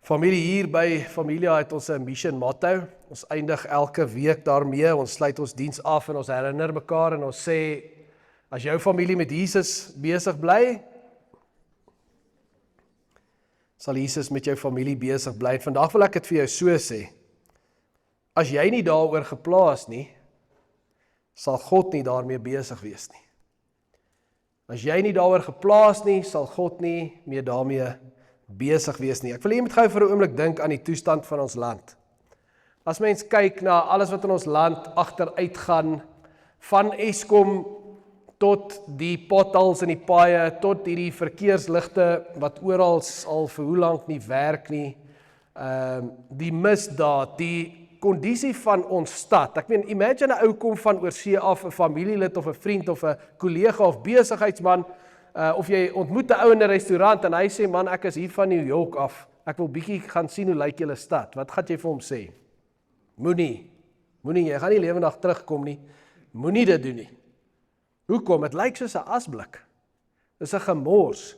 Familie hier by Familia het ons 'n mission motto. Ons eindig elke week daarmee. Ons sluit ons diens af en ons herinner mekaar en ons sê, as jou familie met Jesus besig bly, sal Jesus met jou familie besig bly. En vandag wil ek dit vir jou so sê. As jy nie daaroor geplaas nie, sal God nie daarmee besig wees nie. As jy nie daaroor geplaas nie, sal God nie meer daarmee besig wees nie. Ek wil jy moet gou vir 'n oomblik dink aan die toestand van ons land. As mens kyk na alles wat in ons land agteruit gaan, van Eskom tot die potholes in die paaie, tot hierdie verkeersligte wat oral al vir hoe lank nie werk nie, die misdaad, die kondisie van ons stad. Ek meen, imagine 'n ou kom van oorsee af, 'n familielid of 'n vriend of 'n kollega of besigheidsman, of jy ontmoet 'n ou in 'n restaurant en hy sê, man, ek is hier van New York af, ek wil bietjie gaan sien hoe lyk julle stad. Wat gaan jy vir hom sê? Moenie, jy gaan nie lewendig terugkom nie. Moenie dit doen nie. Hoekom? Het lyk soos 'n asblik. Dis 'n gemors.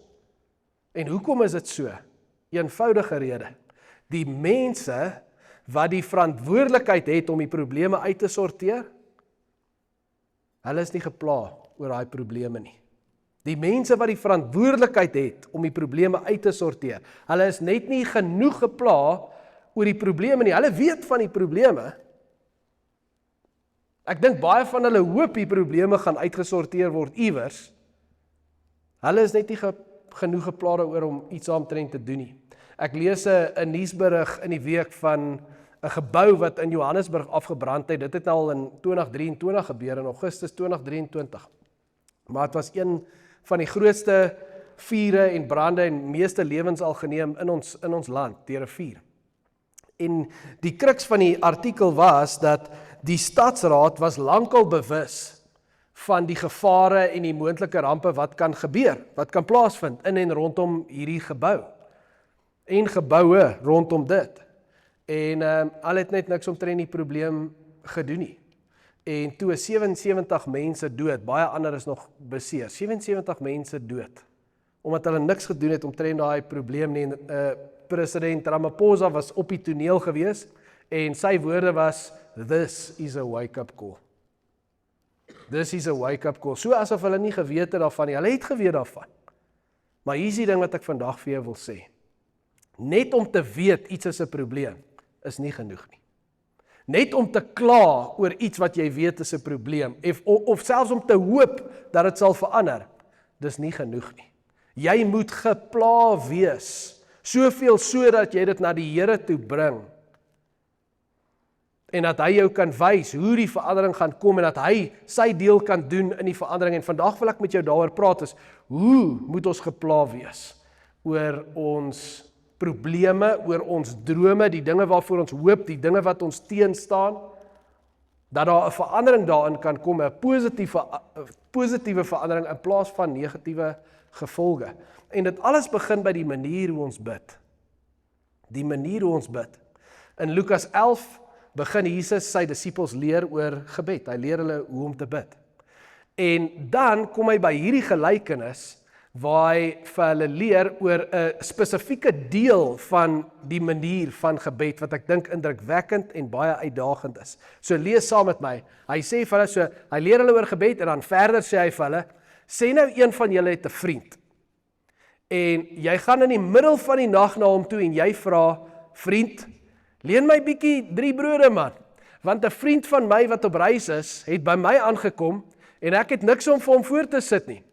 En hoekom is dit so? Eenvoudige rede. Die mense wat die verantwoordelikheid het om die probleme uit te sorteer, hulle is nie gepla oor daai probleme nie. Die mense wat die verantwoordelikheid het om die probleme uit te sorteer, hulle is net nie genoeg gepla oor die probleme nie. Hulle weet van die probleme. Ek dink baie van hulle hoop die probleme gaan uitgesorteer word iewers. Hulle is net nie genoeg gepla daaroor om iets aantrent te doen nie. Ek lees 'n nuusberig in die week van 'n gebou wat in Johannesburg afgebrand het. Dit het al in 2023 gebeur, in Augustus 2023. Maar het was een van die grootste vure en brande en meeste lewens al geneem in ons land, deur 'n vuur. En die kruks van die artikel was dat die stadsraad was lankal bewus van die gevare en die moontlike rampe wat kan gebeur, wat kan plaasvind in en rondom hierdie gebou. En geboue rondom dit. En al het net niks omtrent die probleem gedoen nie. En toe is 77 mense dood, baie ander is nog beseer. 77 mense dood, omdat hulle niks gedoen het omtrent daai probleem nie. President Ramaphosa was op die toneel gewees, en sy woorde was, "This is a wake-up call." This is a wake-up call. So asof hulle nie geweet het daarvan nie. Hulle het geweet daarvan. Maar hier is die ding wat ek vandag vir jou wil sê. Net om te weet iets is 'n probleem, is nie genoeg nie. Net om te kla oor iets wat jy weet is 'n probleem, of selfs om te hoop dat dit sal verander, dis nie genoeg nie. Jy moet gepla wees, soveel sodat jy dit na die Here toe bring, en dat hy jou kan wys hoe die verandering gaan kom, en dat hy sy deel kan doen in die verandering. En vandag wil ek met jou daaroor praat, is hoe moet ons gepla wees oor ons probleme, oor ons drome, die dinge waarvoor ons hoop, die dinge wat ons teenstaan, dat daar 'n verandering daarin kan kom, 'n positiewe verandering in plaas van negatiewe gevolge. En dit alles begin by die manier hoe ons bid. Die manier hoe ons bid. In Lukas 11 begin Jesus sy disippels leer oor gebed. Hy leer hulle hoe om te bid. En dan kom hy by hierdie gelykenis waar hy vir hulle leer oor 'n spesifieke deel van die manier van gebed, wat ek dink indrukwekkend en baie uitdagend is. So lees saam met my. Hy sê vir hulle hy leer hulle oor gebed, en dan verder sê hy vir hulle, sê nou een van julle het 'n vriend, en jy gaan in die middel van die nag na hom toe, en jy vra, vriend, leen my bietjie 3 brode man, want 'n vriend van my wat op reis is, het by my aangekom, en ek het niks om vir hom voor te sit nie.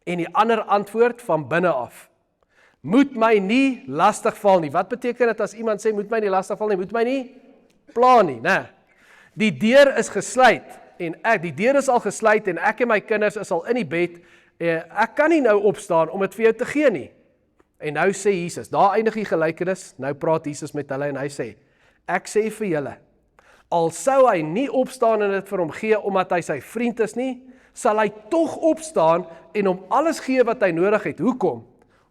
En die ander antwoord van binne af, moet my nie lastig val nie. Wat beteken dit as iemand sê, moet my nie lastig val nie, moet my nie pla nie, né? Die deur is gesluit, en die deur is al gesluit, en ek en my kinders is al in die bed, ek kan nie nou opstaan om dit vir jou te gee nie. En nou sê Jesus, daar eindig die gelykenis, nou praat Jesus met hulle, en hy sê, ek sê vir julle, al sou hy nie opstaan en dit vir hom gee, omdat hy sy vriend is nie, sal hy tog opstaan en hom alles gee wat hy nodig het. Hoekom?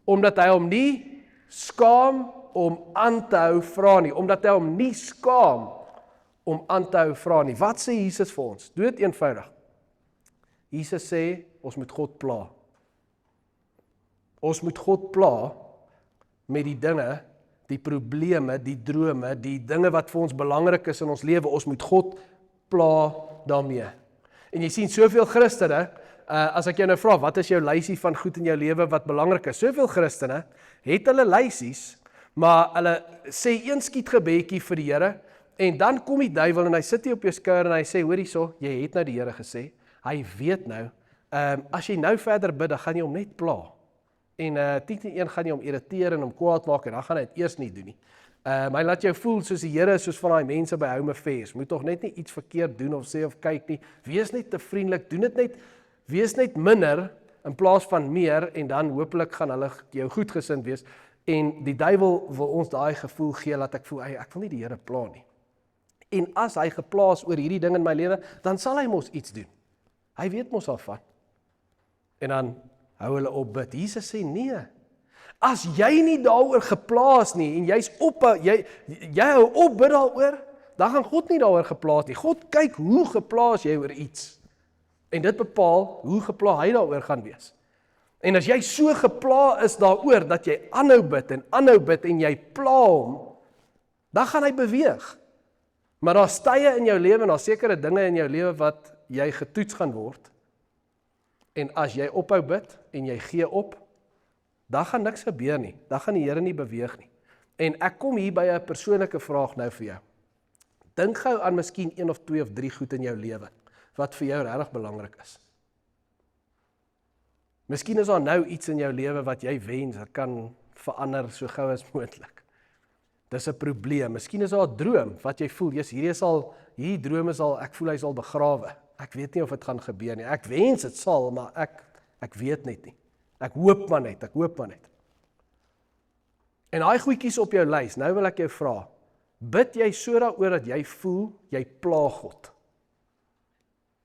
Omdat hy hom nie skaam om aan te hou vra nie. Omdat hy hom nie skaam om aan te hou vra nie. Wat sê Jesus vir ons? Dood eenvoudig. Jesus sê, ons moet God pla. Ons moet God pla met die dinge die probleme, die drome, die dinge wat vir ons belangrik is in ons lewe, ons moet God pla daarmee. En jy sien soveel Christene, as ek jou nou vra, wat is jou lysie van goed in jou lewe wat belangrik is? Soveel Christene het hulle lysies, maar hulle sê een skietgebedjie vir die Here, en dan kom die duiwel en hy sit hier op jou skouer en hy sê, hoor hierso, jy het nou die Here gesê, hy weet nou, as jy nou verder bid, dan gaan jy hom net pla. En 10-1 gaan jy hom irriteer en hom kwaad maak en dan gaan hy dit eers nie doen nie. Hy laat jou voel soos die Here, soos van die mense by Home Affairs. Moet tog net nie iets verkeerd doen of sê of kyk nie. Wees net te vriendelik, doen dit net, wees net minder in plaas van meer en dan hopelik gaan hulle jou goedgesind wees. En die duiwel wil ons daai gevoel gee, dat ek voel, ek wil nie die Here pla nie. En as hy geplaas oor hierdie ding in my lewe, dan sal hy mos iets doen. Hy weet mos al van. En dan hou hulle op bid. Jesus sê nee. As jy nie daaroor geplaas nie, en jy's op, jy hou op bid daaroor, dan gaan God nie daaroor geplaas nie. God kyk hoe geplaas jy oor iets. En dit bepaal hoe geplaas hy daaroor gaan wees. En as jy so gepla is daaroor, dat jy aanhou bid en jy pla hom, dan gaan hy beweeg. Maar daar's tye in jou lewe, en daar's sekere dinge in jou lewe wat jy getoets gaan word. En as jy ophou bid, en jy gee op, dan gaan niks gebeur nie. Dan gaan die Here nie beweeg nie. En ek kom hier by 'n persoonlike vraag nou vir jou. Dink gou aan miskien 1 of 2 of 3 goed in jou lewe, wat vir jou regtig belangrik is. Miskien is daar nou iets in jou lewe wat jy wens, dit kan verander so gou as moontlik. Dis 'n probleem. Miskien is daar 'n droom wat jy voel, hierdie droom is al, ek voel hy sal begrawe. Ek weet nie of dit gaan gebeur nie. Ek wens dit sal, maar ek weet net nie. Ek hoop maar net. En daai goedjies op jou lys, nou wil ek jou vra, bid jy so daaroor dat jy voel, jy pla God?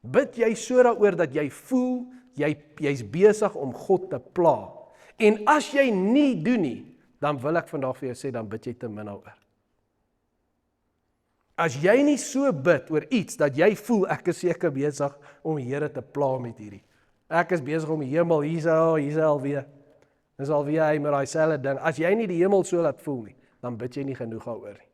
Bid jy so daaroor dat jy voel, jy's besig om God te pla? En as jy nie doen nie, dan wil ek vandag vir jou sê, dan bid jy te min daaroor. As jy nie so bid oor iets, dat jy voel, ek is seker besig om die Here te pla met hierdie. Ek is besig om die hemel, hier alweer. Dis alweer hy met daai selfde ding. As jy nie die hemel so laat voel nie, dan bid jy nie genoeg daaroor nie.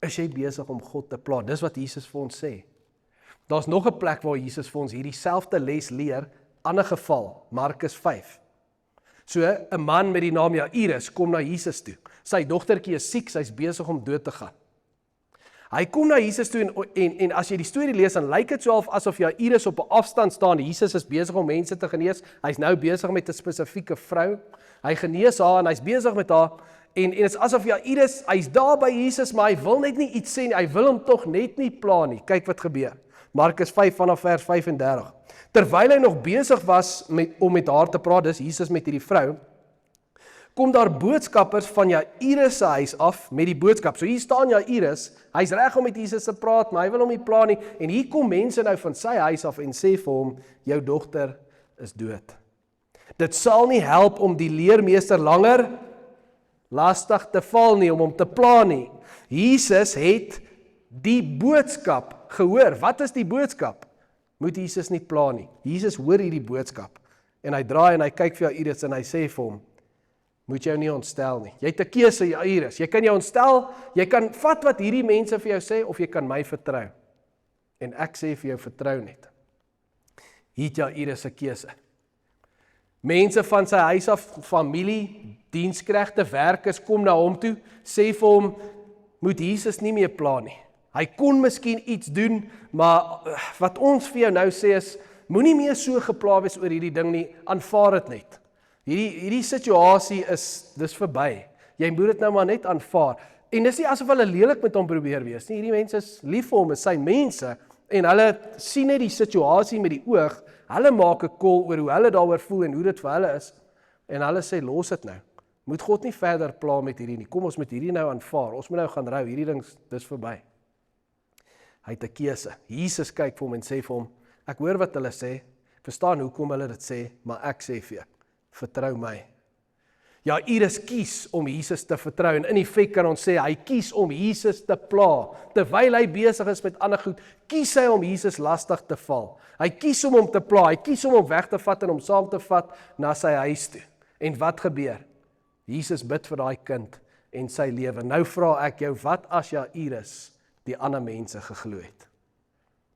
Is jy besig om God te pla? Dis wat Jesus vir ons sê. Daar's nog 'n plek waar Jesus vir ons hierdie selfde les leer, ander geval, Markus 5. So, 'n man met die naam Jairus kom na Jesus toe. Sy dogtertjie is siek, sy's besig om dood te gaan. Hy kom na Jesus toe en as jy die storie lees, dan lyk dit so asof Jairus op 'n afstand staan. Jesus is besig om mense te genees. Hy's nou besig met 'n spesifieke vrou. Hy genees haar en hy's besig met haar. En dit is asof Jairus, hy's daar by Jesus, maar hy wil net nie iets sê nie. Hy wil hom tog net nie pla nie. Kyk wat gebeur. Markus 5 vanaf vers 35. Terwyl hy nog besig was om met haar te praat, dis Jesus met hierdie vrou, kom daar boodskappers van Jairus se huis af met die boodskap. So hier staan Jairus, hy's reg om met Jesus te praat, maar hy wil hom nie pla nie. En hier kom mense nou van sy huis af en sê vir hom, jou dogter is dood. Dit sal nie help om die leermeester langer lastig te val nie, om hom te pla nie. Jesus het die boodskap gehoor. Wat is die boodskap? Moet Jesus nie pla nie. Jesus hoor hierdie boodskap. En hy draai en hy kyk vir Jairus en hy sê vir hom, moet jou nie ontstel nie. Jy het 'n keuse, Jairus. Jy kan jou ontstel, jy kan vat wat hierdie mense vir jou sê, of jy kan my vertrou. En ek sê vir jou, vertrou net. Hier het Jairus 'n keuse. Mense van sy huis af, familie, dienskregte, werkers, kom na hom toe, sê vir hom, moet Jesus nie meer pla nie. Hy kon miskien iets doen, maar wat ons vir jou nou sê is, moenie meer so gepla wees oor hierdie ding nie, aanvaar dit net. Hierdie situasie dis verby. Jy moet dit nou maar net aanvaar. En dis nie asof hulle lelik met hom probeer wees nie. Hierdie mense is lief vir hom, is sy mense, en hulle sien net die situasie met die oog, hulle maak 'n call oor hoe hulle daaroor voel en hoe dit vir hulle is, en hulle sê, los dit nou. Moet God nie verder pla met hierdie nie. Kom, ons moet hierdie nou aanvaar. Ons moet nou gaan rou. Hierdie ding, dis verby. Hy het 'n keuse. Jesus kyk vir hom en sê vir hom, ek hoor wat hulle sê, verstaan hoekom hulle dit sê, maar ek sê vir jou, vertrou my. Jairus kies om Jesus te vertrou, en in effek kan ons sê, hy kies om Jesus te pla. Terwyl hy besig is met ander goed, kies hy om Jesus lastig te val. Hy kies om hom te pla, hy kies om hom weg te vat en hom saam te vat na sy huis toe. En wat gebeur? Jesus bid vir daai kind en sy lewe. Nou vra ek jou, wat as Jairus die ander mense geglo het?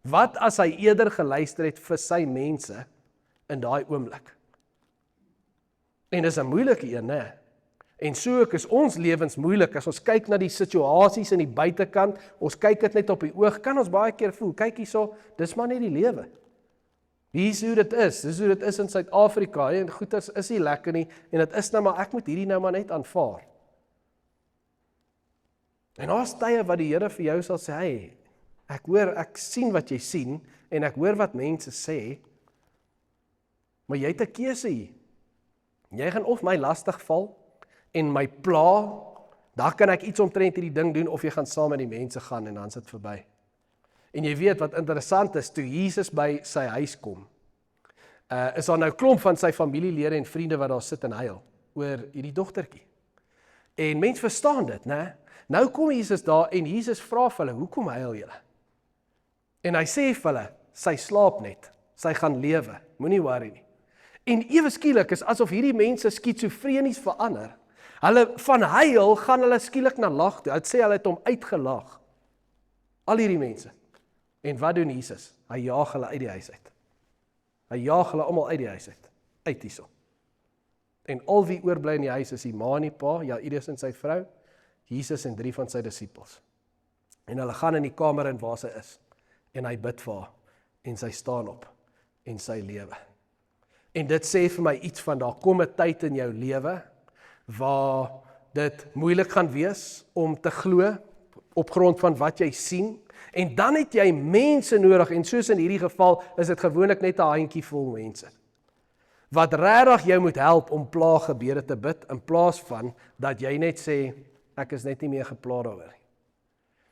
Wat as hy eerder geluister het vir sy mense in daai oomblik? En dis 'n moeilike een, né? En so ook is ons lewens moeilik, as ons kyk na die situasies in die buitekant, ons kyk dit net op die oog, kan ons baie keer voel, kyk hierso, dis maar net die lewe. Dis hoe dit is in Suid-Afrika, en goed, is nie lekker nie, en dit is nou maar, ek moet hierdie nou maar net aanvaar. En daar's tye wat die Here vir jou sal sê, hey, ek sien wat jy sien, en ek hoor wat mense sê, maar jy het 'n keuse hier. Jy gaan of my lastig val, en my pla, daar kan ek iets omtrent hierdie ding doen, of jy gaan saam met die mense gaan, en dan is dit verby. En jy weet wat interessant is, toe Jesus by sy huis kom, is daar nou klomp van sy familielede en vriende wat daar sit en huil, oor hierdie dogtertjie. En mens verstaan dit, né? Nou kom Jesus daar, en Jesus vra vir hulle, hoekom huil julle? En hy sê vir hulle, sy slaap net, sy gaan lewe, moenie worry nie. En ewe skielik is asof hierdie mense skizofrenies verander. Hulle van huil gaan hulle skielik na lag toe. Hy sê hulle het hom uitgelag. Al hierdie mense. En wat doen Jesus? Hy jaag hulle uit die huis uit. Hy jaag hulle almal uit die huis uit. Uit hierso. En al wie oorbly in die huis is die ma en die pa, Jairus en sy vrou, Jesus en 3 van sy disippels. En hulle gaan in die kamer in waar sy is. En hy bid vir haar. En sy staan op. En sy lewe. En dit sê vir my iets van, daar kom 'n tyd in jou lewe, waar dit moeilik gaan wees om te glo, op grond van wat jy sien, en dan het jy mense nodig, en soos in hierdie geval, is dit gewoonlik net 'n handjie vol mense, wat regtig jou moet help om plaaggebede te bid, in plaas van, dat jy net sê, ek is net nie meer gepla daaroor nie.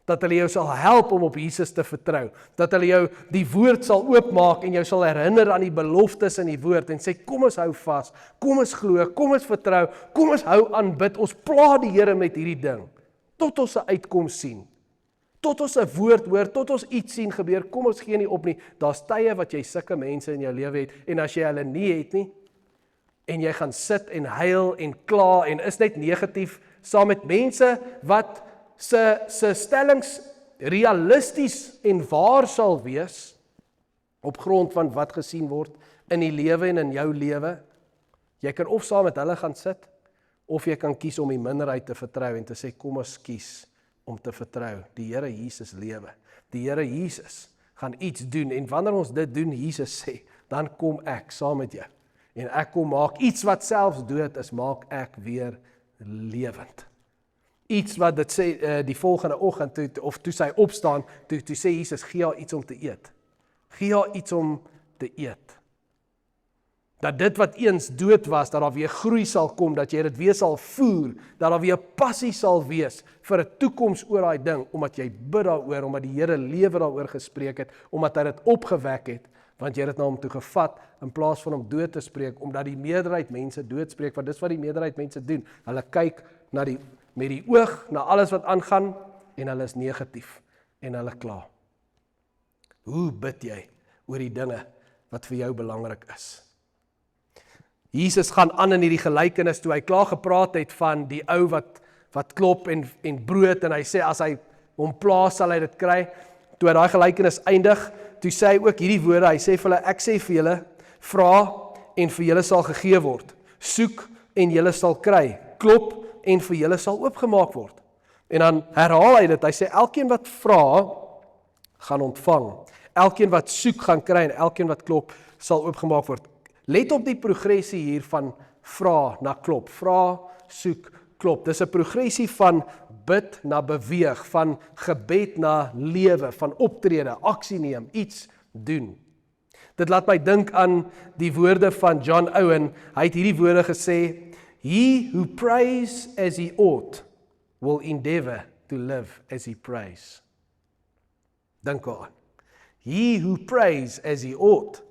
Dat hulle jou sal help om op Jesus te vertrou, dat hulle jou die woord sal oopmaak, en jou sal herinner aan die beloftes in die woord, en sê, kom ons hou vas, kom ons glo, kom ons vertrou, kom ons hou aan bid, ons pla die Here met hierdie ding, tot ons 'n uitkoms sien, tot ons 'n woord hoor, tot ons iets sien gebeur, kom ons gee nie op nie. Daar's tye wat jy sulke mense in jou lewe het, en as jy hulle nie het nie, en jy gaan sit en huil en kla, en is net negatief, saam met mense wat se stellings realisties en waar sal wees, op grond van wat gesien word in die lewe en in jou lewe. Jy kan of saam met hulle gaan sit, of jy kan kies om die minderheid te vertrou, en te sê, kom ons kies om te vertrou. Die Here Jesus lewe. Die Here Jesus gaan iets doen, en wanneer ons dit doen, Jesus sê, dan kom ek saam met jou. En ek kom maak iets wat selfs dood is, maak ek weer lewend. Iets wat dit sê, die volgende oggend, toe sy opstaan, toe sê Jesus, gee haar iets om te eet. Gee haar iets om te eet. Dat dit wat eens dood was, dat daar weer groei sal kom, dat jy dit weer sal voer, dat daar weer passie sal wees vir 'n toekoms oor daai ding, omdat jy bid daaroor, omdat die Here lewe daaroor gespreek het, omdat hy dit opgewek het, want jy het dit na hom toe gevat, in plaas van hom dood te spreek, omdat die meerderheid mense dood spreek, want dis wat die meerderheid mense doen. Hulle kyk met die oog na alles wat aangaan, en hulle is negatief, en hulle kla. Hoe bid jy oor die dinge wat vir jou belangrik is? Jesus gaan aan in hierdie gelykenis, toe hy klaar gepraat het van die ou wat klop en brood, en hy sê, as hy hom plaas, sal hy dit kry. Toe hy daai gelykenis eindig, toe sê hy ook hierdie woorde, hy sê vir hulle, ek sê vir julle, vra en vir julle sal gegee word, soek en julle sal kry, klop en vir julle sal oopgemaak word. En dan herhaal hy dit, hy sê, elkeen wat vra, gaan ontvang, elkeen wat soek, gaan kry, en elkeen wat klop, sal oopgemaak word. Let op die progressie hier van vra na klop, vra, soek, klop. Dis 'n progressie van bid na beweeg, van gebed na lewe, van optrede, aksie neem, iets doen. Dit laat my dink aan die woorde van John Owen. Hy het hierdie woorde gesê, he who prays as he ought will endeavour to live as he prays. Dink aan. He who prays as he ought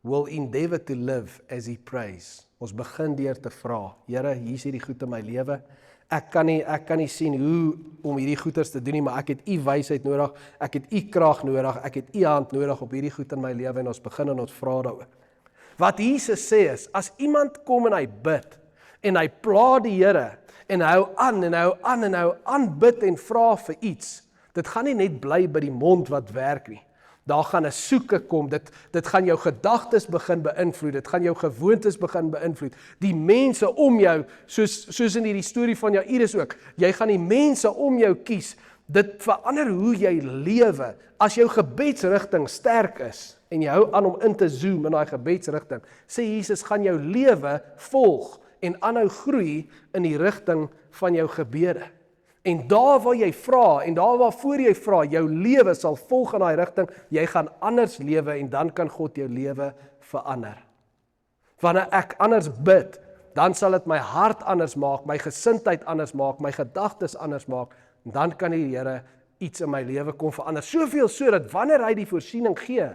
will endeavour to live as he prays. Ons begin deur te vra, Here, hier is hierdie goed in my lewe. Ek kan nie sien hoe om hierdie goeders te doen nie, maar ek het u wysheid nodig, ek het u krag nodig, ek het u hand nodig op hierdie goed in my lewe, en ons begin en ons vra daaroor. Wat Jesus sê is, as iemand kom en hy bid, en hy pla die Here, en hy hou aan, en hy hou aan, en hy hou aan bid en vra vir iets, dit gaan nie net bly by die mond wat werk nie. Daar gaan 'n soeke kom, dit gaan jou gedagtes begin beïnvloed, dit gaan jou gewoontes begin beïnvloed. Die mense om jou, soos in hierdie storie van Jairus ook, jy gaan die mense om jou kies. Dit verander hoe jy lewe. As jou gebedsrigting sterk is, en jy hou aan om in te zoom in daai gebedsrigting, sê Jesus gaan jou lewe volg, en aanhou groei in die rigting van jou gebede. En daar waar jy vra, en daar waarvoor jy vra, jou lewe sal volg in daai rigting, jy gaan anders lewe, en dan kan God jou lewe verander. Wanneer ek anders bid, dan sal dit my hart anders maak, my gesindheid anders maak, my gedagtes anders maak, en dan kan die Here iets in my lewe kom verander. Soveel so dat wanneer hy die voorsiening gee,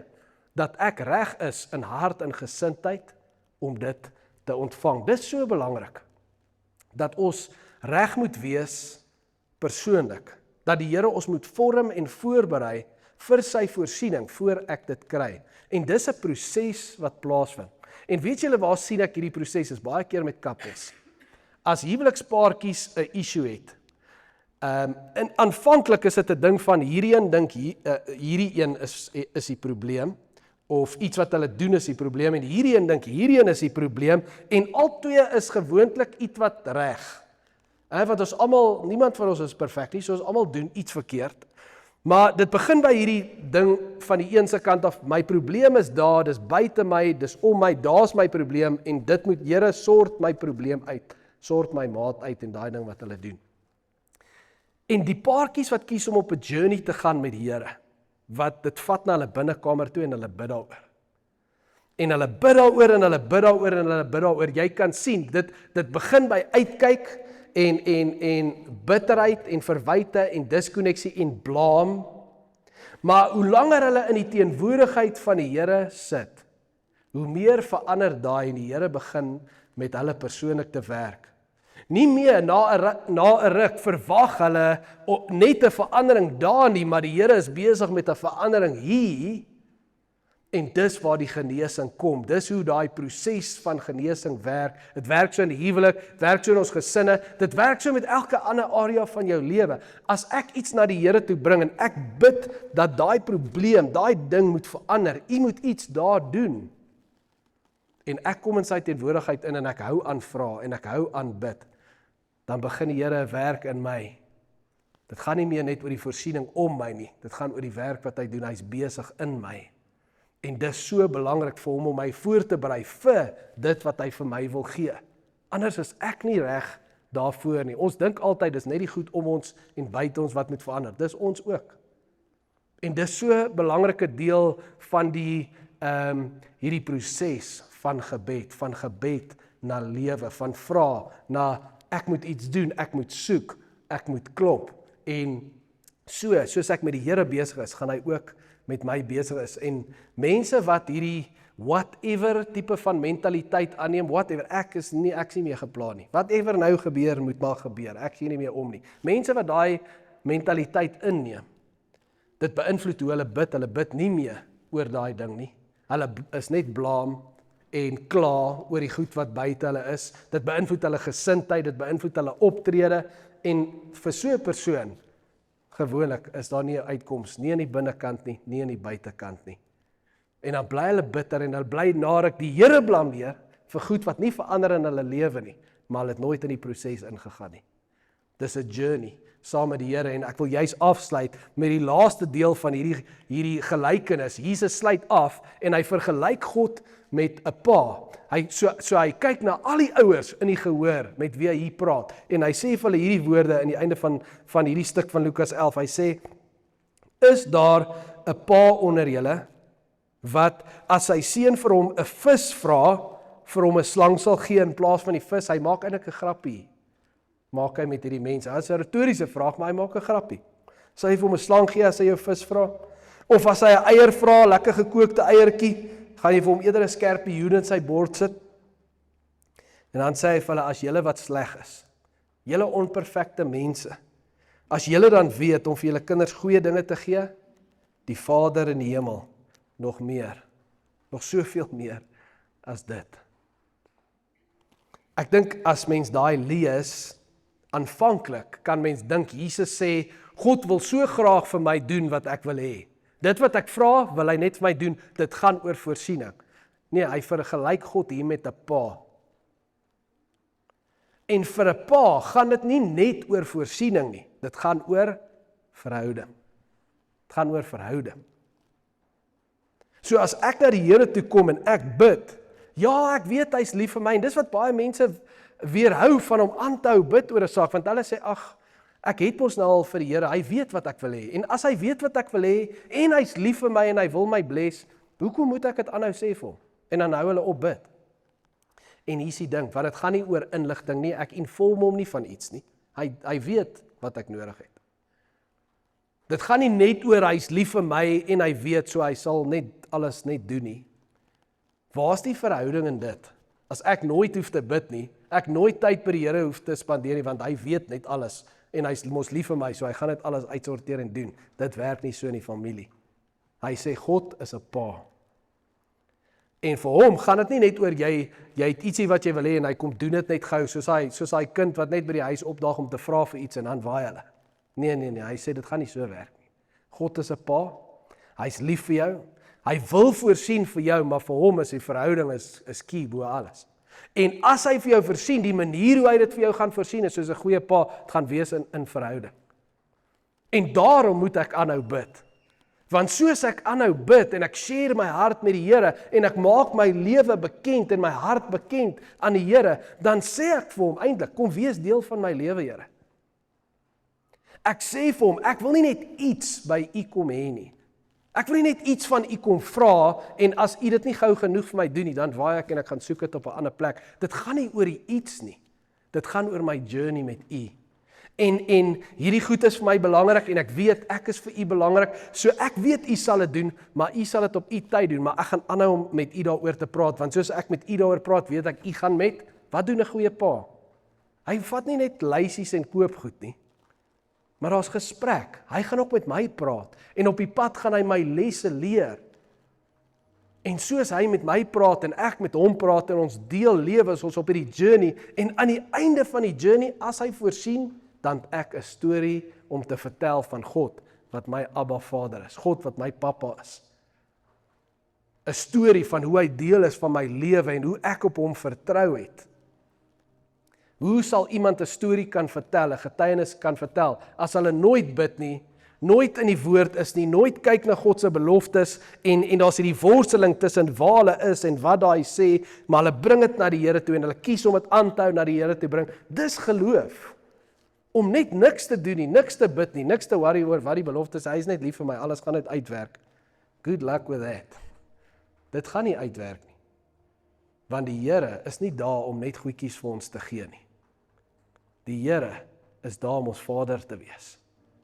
dat ek reg is in hart en gesindheid om dit te ontvang. Dit is so belangrik, dat ons reg moet wees persoonlik, dat die Here ons moet vorm en voorberei vir sy voorsiening, voor ek dit kry. En dis 'n proses wat plaasvind. En weet julle waar sien ek hierdie proses is? Baie keer met couples. As huwelikspaartjies 'n issue het, en aanvanklik is dit 'n ding van hierdie een dink hierdie een is die probleem, of iets wat hulle doen is die probleem, en hierdie een dink hierdie een is die probleem, en albei is gewoonlik iets wat reg. Want ons almal, niemand van ons is perfek nie, so ons almal doen iets verkeerd. Maar dit begin by hierdie ding van die een se kant af, my probleem is daar, dis buite my, dis om my, daar's my probleem, en dit moet Here sort my probleem uit, sort my maat uit, en daai ding wat hulle doen. En die paartjies wat kies om op 'n journey te gaan met die Here, wat dit vat na hulle binnekamer toe en hulle bid daaroor. En hulle bid daaroor en hulle bid daaroor en hulle bid daaroor. Jy kan sien, dit begin by uitkyk en bitterheid en verwyte en diskonneksie en blame. Maar hoe langer hulle in die teenwoordigheid van die Here sit, hoe meer verander daai en die Here begin met hulle persoonlik te werk. Nie meer na 'n ruk verwag hulle net 'n verandering daar nie, maar die Here is besig met 'n verandering hier, en dis waar die genesing kom. Dis hoe daai proses van genesing werk. Dit werk so in die huwelik, dit werk so in ons gesinne, dit werk so met elke ander area van jou lewe. As ek iets na die Here toe bring en ek bid dat daai probleem, daai ding moet verander, U moet iets daar doen, en ek kom in sy teenwoordigheid in en ek hou aan vra en ek hou aan bid, dan begin die Here werk in my. Dit gaan nie meer net oor die voorsiening om my nie, dit gaan oor die werk wat hy doen, hy's besig in my. En dis so belangrik vir hom om my voor te berei vir dit wat hy vir my wil gee. Anders is ek nie reg daarvoor nie. Ons dink altyd dis net die goed om ons en buite ons wat moet verander. Dis ons ook. En dis so 'n belangrike deel van die hierdie proses van gebed na lewe, van vra na ek moet iets doen, ek moet soek, ek moet klop. En soos ek met die Here besig is, gaan hy ook met my besig is. En mense wat hierdie whatever tipe van mentaliteit aanneem, whatever, ek is nie meer geplan nie. Whatever nou gebeur, moet maar gebeur. Ek gee nie meer om nie. Mense wat daai mentaliteit inneem, dit beïnvloed hoe hulle bid nie meer oor daai ding nie. Hulle is net blame en kla oor die goed wat buite hulle is. Dit beïnvloed hulle gesindheid, dit beïnvloed hulle optrede, en vir so 'n persoon, gewoonlik is daar nie 'n uitkoms, nie in die binnekant nie, nie in die buitekant nie. En dan bly hulle bitter en hulle bly narik die Here blameer vir goed wat nie verander in hulle lewe nie, maar hulle het nooit in die proses ingegaan nie. Dis 'n journey saam met die Here, en ek wil juis afsluit met die laaste deel van hierdie gelykenis. Jesus sluit af en hy vergelyk God met 'n pa. Hy kyk na al die ouers in die gehoor met wie hy hier praat, en hy sê vir hulle hierdie woorde in die einde van hierdie stuk van Lukas 11. Hy sê, is daar 'n pa onder julle wat as sy seun vir hom 'n vis vra, vir hom 'n slang sal gee in plaas van die vis? Hy maak eintlik 'n grappie. Maak hy met hierdie mense. Dit is 'n retoriese vraag, maar hy maak 'n grappie. Sal hy vir hom 'n slang gee as hy jou vis vra? Of as hy 'n eier vra, lekker gekookte eiertjie, gaan jy vir hom eerder 'n skerpioen in sy bord sit? En dan sê hy vir hulle, as julle wat sleg is, julle onperfekte mense, as julle dan weet om vir julle kinders goeie dinge te gee, die Vader in die hemel nog meer, nog soveel meer as dit. Ek dink as mens daai lees, aanvanklik kan mens dink, Jesus sê, God wil so graag vir my doen wat ek wil hê. Dit wat ek vra, wil hy net vir my doen, dit gaan oor voorsiening. Nee, hy vergelyk God hier met 'n pa. En vir 'n pa gaan dit nie net oor voorsiening nie, dit gaan oor verhouding. Dit gaan oor verhouding. So as ek na die Here toe kom en ek bid, ja, ek weet hy's lief vir my, en dis wat baie mense weerhou van hom aan te hou bid oor 'n saak, want hulle sê, ag, ek het mos nou al vir die Here, hy weet wat ek wil hê, en as hy weet wat ek wil hê, en hy's lief vir my en hy wil my bless, hoekom moet ek dit aanhou sê vir hom? En dan hou hulle op bid. En hier is die ding, want dit gaan nie oor inligting nie, ek inform hom nie van iets nie, hy weet wat ek nodig het. Dit gaan nie net oor hy's lief vir my en hy weet, so hy sal net alles net doen nie. Waar's die verhouding in dit? As ek nooit hoef te bid nie, ek nooit tyd by die Here hoef te spandeer nie, want hy weet net alles, en hy's mos lief vir my, so hy gaan dit alles uitsorteer en doen. Dit werk nie so in die familie. Hy sê, God is 'n pa. En vir hom gaan dit nie net oor jy het ietsie wat jy wil hê, en hy kom doen dit net gou, soos hy kind wat net by die huis opdaag om te vra vir iets, en dan waai hulle. Nee, hy sê, dit gaan nie so werk nie. God is 'n pa, hy's lief vir jou, hy wil voorsien vir jou, maar vir hom is die verhouding is key bo alles. En as hy vir jou voorsien, die manier hoe hy dit vir jou gaan voorsien, is soos 'n goeie pa, het gaan wees in verhouding. En daarom moet ek aanhou bid. Want soos ek aanhou bid, en ek share my hart met die Here, en ek maak my lewe bekend, en my hart bekend aan die Here, dan sê ek vir hom eintlik, kom wees deel van my lewe, Here. Ek sê vir hom, ek wil nie net iets by u kom hê nie. Ek wil nie net iets van u kom vra, en as u dit nie gou genoeg vir my doen nie, dan waai ek en ek gaan soek dit op 'n ander plek. Dit gaan nie oor die iets nie. Dit gaan oor my journey met u. En hierdie goed is vir my belangrik, en ek weet, ek is vir u belangrik, so ek weet u sal dit doen, maar u sal dit op u tyd doen, maar ek gaan aanhou om met u daaroor te praat, want soos ek met u daaroor praat, weet ek, u gaan met, wat doen 'n goeie pa? Hy vat nie net lysies en koop goed nie, maar daar's gesprek, hy gaan ook met my praat, en op die pad gaan hy my lesse leer. En soos hy met my praat, en ek met hom praat, en ons deel lewens, ons op hierdie journey, en aan die einde van die journey, as hy voorsien, dan ek 'n storie om te vertel van God, wat my Abba Vader is, God wat my pappa is. 'n Storie van hoe hy deel is van my lewe, en hoe ek op hom vertrou het. Hoe sal iemand 'n storie kan vertel, 'n getuienis kan vertel, as hulle nooit bid nie, nooit in die woord is nie, nooit kyk na God se beloftes, en daar's hierdie worsteling tussen waar hulle is, en wat daai sê, maar hulle bring dit na die Here toe, en hulle kies om dit aan te hou na die Here toe bring. Dis geloof. Om net niks te doen nie, niks te bid nie, niks te worry oor wat die beloftes, hy is net lief vir my, alles gaan net uitwerk. Good luck with that. Dit gaan nie uitwerk nie. Want die Here is nie daar om net goedjies vir ons te gee nie. Die Here is daar om ons Vader te wees.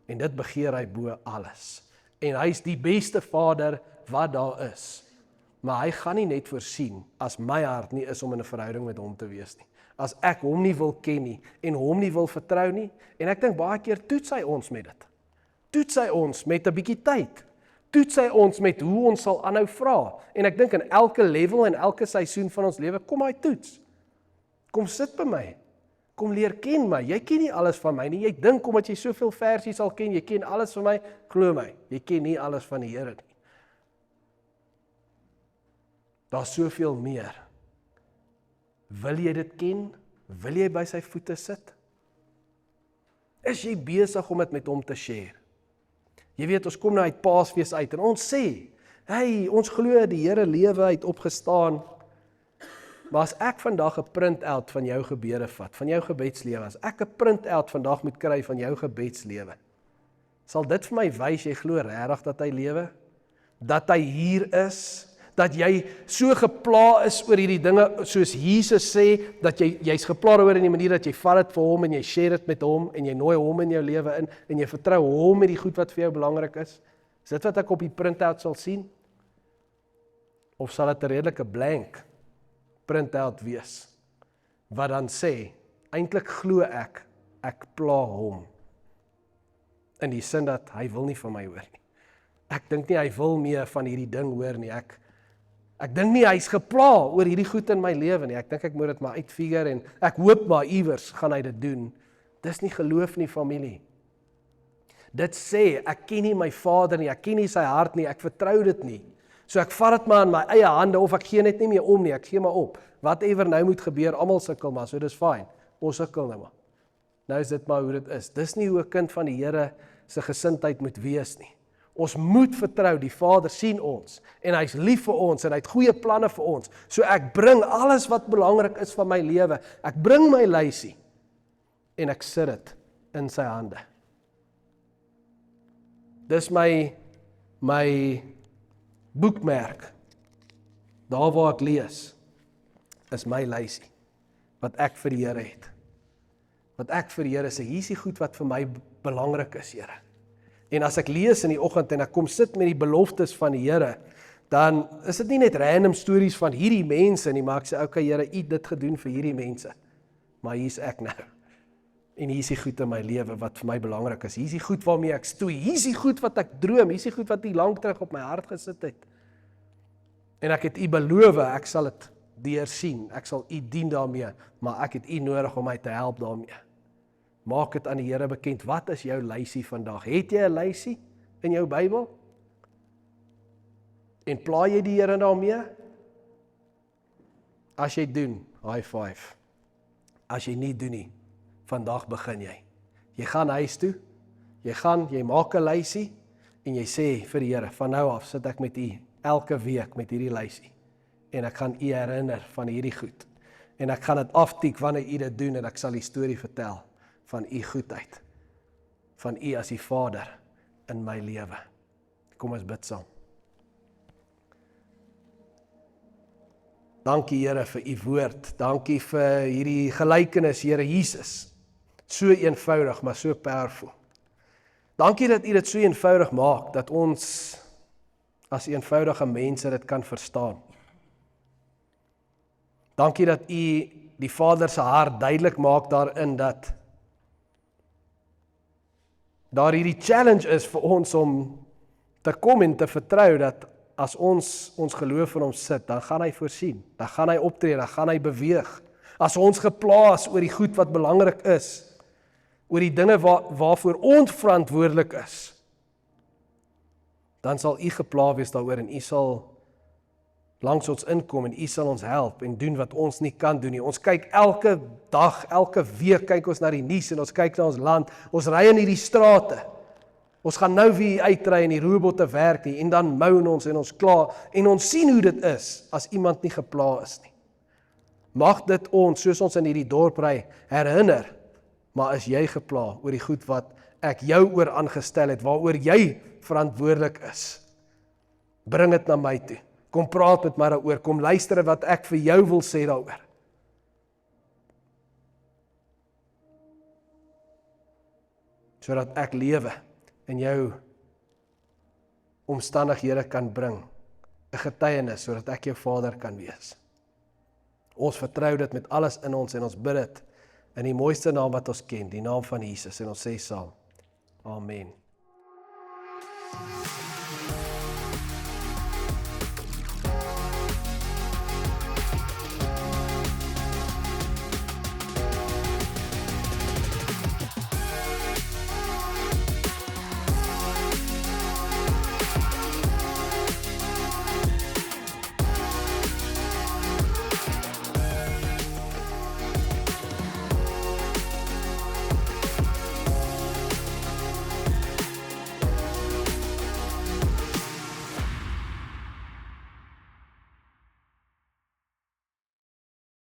En dit begeer hy bo alles. En hy is die beste Vader wat daar is. Maar hy gaan nie net voorsien, as my hart nie is om in 'n verhouding met hom te wees nie. As ek hom nie wil ken nie, en hom nie wil vertrou nie, en ek dink baie keer toets hy ons met dit. Toets hy ons met 'n bietjie tyd. Toets hy ons met hoe ons sal aanhou vra. En ek dink in elke level en elke seisoen van ons lewe, kom hy toets. Kom sit by my. Kom leer ken my. Jy ken nie alles van my nie. Jy dink omdat jy soveel versies al ken, jy ken alles van my. Glo my, jy ken nie alles van die Here nie. Daar's soveel meer. Wil jy dit ken? Wil jy by sy voete sit? Is jy besig om dit met hom te share? Jy weet, ons kom nou uit Paasfees uit, en ons sê, hey, ons glo die Here lewe, hy het opgestaan. Maar as ek vandag 'n print-out van jou gebede vat, van jou gebedslewe, as ek 'n print-out vandag moet kry van jou gebedslewe, sal dit vir my wys, jy glo regtig dat hy lewe? Dat hy hier is? Dat jy so gepla is oor hierdie dinge, soos Jesus sê, dat jy's gepla oor in die manier dat jy vat dit vir hom, en jy share dit met hom, en jy nooi hom in jou lewe in, en jy vertrou hom met die goed wat vir jou belangrik is? Is dit wat ek op die printout sal sien? Of sal dit 'n redelike blank printout wees, wat dan sê, eintlik glo ek pla hom, in die sin dat hy wil nie van my hoor nie. Ek dink nie hy wil meer van hierdie ding hoor nie, Ek dink nie hy's gepla oor hierdie goed in my lewe nie. Ek dink ek moet dit maar uitfigure en ek hoop maar iewers gaan hy dit doen. Dis nie geloof nie, familie. Dit sê, ek ken nie my Vader nie, ek ken nie sy hart nie, ek vertrou dit nie. So ek vat dit maar in my eie hande of ek gee net nie meer om nie, ek gee maar op. Whatever nou moet gebeur, almal sukkel maar, so dis fyn. Ons sukkel nou maar. Nou is dit maar hoe dit is. Dis nie hoe 'n kind van die Here se gesindheid moet wees nie. Ons moet vertrou, die Vader sien ons en hy's lief vir ons en hy het goeie planne vir ons. So ek bring alles wat belangrik is van my lewe. Ek bring my lysie en ek sit dit in sy hande. Dis my boekmerk. Daar waar ek lees, is my lysie wat ek vir die Here het. Wat ek vir die Here sê, hier is die goed wat vir my belangrik is, Here. En as ek lees in die oggend en ek kom sit met die beloftes van die Here, dan is dit nie net random stories van hierdie mense nie, maar ek sê, okay Here, U het dit gedoen vir hierdie mense. Maar hier's ek nou. En hier is die goed in my lewe wat vir my belangrik is. Hier is die goed waarmee ek stoei. Hier is die goed wat ek droom. Hier is die goed wat U lank terug op my hart gesit het. En ek het U beloof, ek sal dit deursien. Ek sal U dien daarmee, maar ek het U nodig om my te help daarmee. Maak dit aan die Here bekend. Wat is jou lysie vandag? Het jy 'n lysie in jou Bybel? En pla jy die Here daarmee? As jy doen, high five. As jy nie doen nie, vandag begin jy. Jy gaan huis toe, jy maak 'n lysie en jy sê vir die Here, van nou af sit ek met U elke week met hierdie lysie en ek gaan U herinner van hierdie goed. En ek gaan dit aftik wanneer U dit doen en ek sal die storie vertel van U goedheid, van U as die Vader in my lewe. Kom ons bid saam. Dankie Here vir U woord, dankie vir hierdie gelykenis, Here Jesus. So eenvoudig, maar so powerful. Dankie dat U dit so eenvoudig maak, dat ons as eenvoudige mense dit kan verstaan. Dankie dat U die Vader se hart duidelik maak daarin, dat daar hierdie challenge is vir ons om te kom en te vertrou, dat as ons geloof in hom sit, dan gaan hy voorsien, dan gaan hy optree, dan gaan hy beweeg. As ons geplaas oor die goed wat belangrik is, oor die dinge waarvoor ons verantwoordelik is, dan sal U gepla wees daaroor en U sal langs ons inkom en U sal ons help en doen wat ons nie kan doen nie. Ons kyk elke dag, elke week kyk ons na die nuus en ons kyk na ons land. Ons ry in hierdie strate. Ons gaan nou weer uitry en die robotte werk nie en dan moan ons en ons kla en ons sien hoe dit is as iemand nie gepla is nie. Mag dit ons, soos ons in hierdie dorp ry, herinner, maar is jy gepla oor die goed wat ek jou oor aangestel het, waaroor jy verantwoordelik is. Bring dit na my toe. Kom praat met my daaroor, kom luister wat ek vir jou wil sê daaroor. Sodat ek lewe in jou omstandighede kan bring, 'n getuienis, sodat ek jou Vader kan wees. Ons vertrou dit met alles in ons en ons bid dit in die mooiste naam wat ons ken, die naam van Jesus, en ons sê saam, Amen.